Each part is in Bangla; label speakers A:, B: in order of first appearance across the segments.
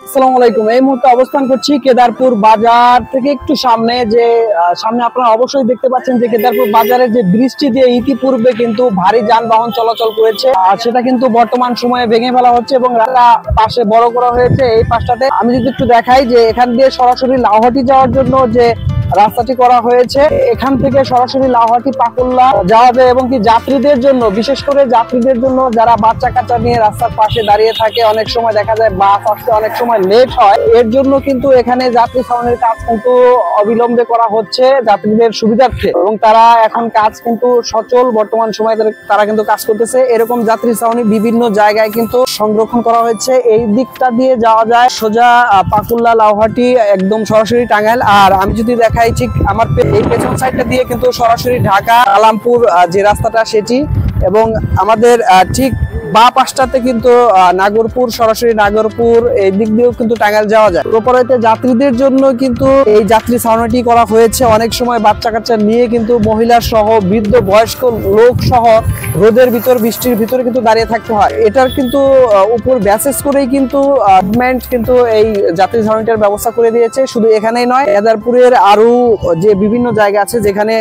A: আসসালামু আলাইকুম। এই মুহূর্তে অবস্থান করছি কেদারপুর বাজার থেকে একটু সামনে। সামনে আপনারা অবশ্যই দেখতে পাচ্ছেন যে কেদারপুর বাজারের যে বৃষ্টি দিয়ে ইতিপূর্বে কিন্তু ভারী যানবাহন চলাচল করেছে, আর সেটা কিন্তু বর্তমান সময়ে ভেঙে ফেলা হচ্ছে এবং রাস্তা পাশে বড় করা হয়েছে। এই পাশটাতে আমি যদি একটু দেখাই যে এখান দিয়ে সরাসরি লাউহাটি যাওয়ার জন্য যে রাস্তাটি করা হয়েছে, এখান থেকে সরাসরি লাউহাটি পাকুল্লা যাওয়া যায় এবং কি যাত্রীদের জন্য, বিশেষ করে যাত্রীদের জন্য যারা বাচ্চা কাচ্চা নিয়ে রাস্তার পাশে দাঁড়িয়ে থাকে, অনেক সময় দেখা যায় বাস আসতে অনেক সময় লেট হয়, এর জন্য কিন্তু এখানে যাত্রী ছাউনির কাজ কিন্তু অবিলম্বে করা হচ্ছে যাত্রীদের সুবিধার্থে, এবং তারা এখন কাজ কিন্তু সচল বর্তমান সময়ে তারা কিন্তু কাজ করতেছে। এরকম যাত্রী ছাউনি বিভিন্ন জায়গায় কিন্তু সংরক্ষণ করা হয়েছে। এই দিকটা দিয়ে যাওয়া যায় সোজা পাকুল্লা লাউহাটি একদম সরাসরি টাঙ্গাইল। আর আমি যদি দেখাই ঠিক আমার এই পেছন সাইডটা দিয়ে কিন্তু সরাসরি ঢাকা আলামপুর যে রাস্তাটা সেটি, এবং আমাদের ঠিক বা পাশটাতে কিন্তু নাগরপুর, সরাসরি নাগরপুর এই দিক দিয়েও কিন্তু টাঙ্গাইল যাওয়া যায়। প্রপারেতে যাত্রীদের জন্য কিন্তু এই যাত্রী ছাউনিটি করা হয়েছে। অনেক সময় বাচ্চা কাচ্চা নিয়ে কিন্তু মহিলা সহ বৃদ্ধ বয়স্ক লোক সহ রোদের ভিতর বৃষ্টির ভিতরে কিন্তু দাঁড়িয়ে থাকতে হয়। এটার কিন্তু উপর ব্যাসেস করেই কিন্তু গভর্নমেন্ট কিন্তু এই যাত্রী ছাউনিটার ব্যবস্থা করে দিয়েছে। শুধু এখানেই নয়, কেদারপুরের আরো যে বিভিন্ন জায়গা আছে যেখানে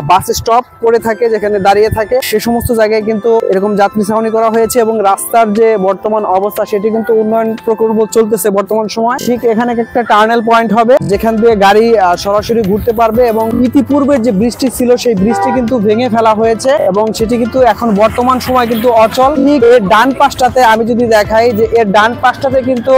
A: বাস স্টপ করে থাকে, যেখানে দাঁড়িয়ে থাকে, সে সমস্ত জায়গায় কিন্তু এরকম যাত্রী ছাউনি করা হয়েছে। এবং রাস্তার যে বর্তমান অবস্থা সেটি কিন্তু উন্নয়ন প্রকল্প চলতেছে বর্তমান সময়। ঠিক এখানে একটা টার্নেল পয়েন্ট হবে যেখান দিয়ে গাড়ি সরাসরি ঘুরতে পারবে, এবং ইতিপূর্বে যে বৃষ্টি ছিল সেই বৃষ্টি কিন্তু ভেঙে ফেলা হয়েছে এবং সেটি কিন্তু এখন বর্তমান সময় কিন্তু অচল। এর ডান পাশটাতে আমি যদি দেখাই যে এর ডান পাশটাতে কিন্তু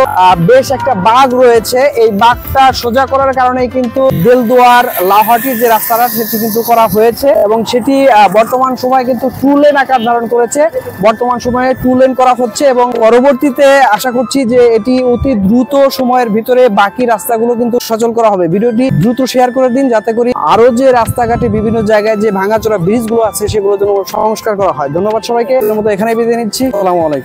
A: বেশ একটা বাঁক রয়েছে। এই বাঁকটা সোজা করার কারণে কিন্তু দেলদুয়ার লাউহাটির যে রাস্তাটা সেটি কিন্তু করা হয়েছে, এবং সেটি বর্তমান সময় কিন্তু টু লেন আকার ধারণ করেছে। বর্তমান সময়ে টু লেন করা হচ্ছে এবং পরবর্তীতে আশা করছি যে এটি অতি দ্রুত সময়ের ভিতরে বাকি রাস্তাগুলো কিন্তু সচল করা হবে। ভিডিওটি দ্রুত শেয়ার করে দিন যাতে করে আরো যে রাস্তাঘাটে বিভিন্ন জায়গায় যে ভাঙাচোরা ব্রিজগুলো আছে সেগুলো যেন সংস্কার করা হয়। ধন্যবাদ সবাইকে। এর মতো এখানে বিদায় নিচ্ছি। আসসালামু আলাইকুম।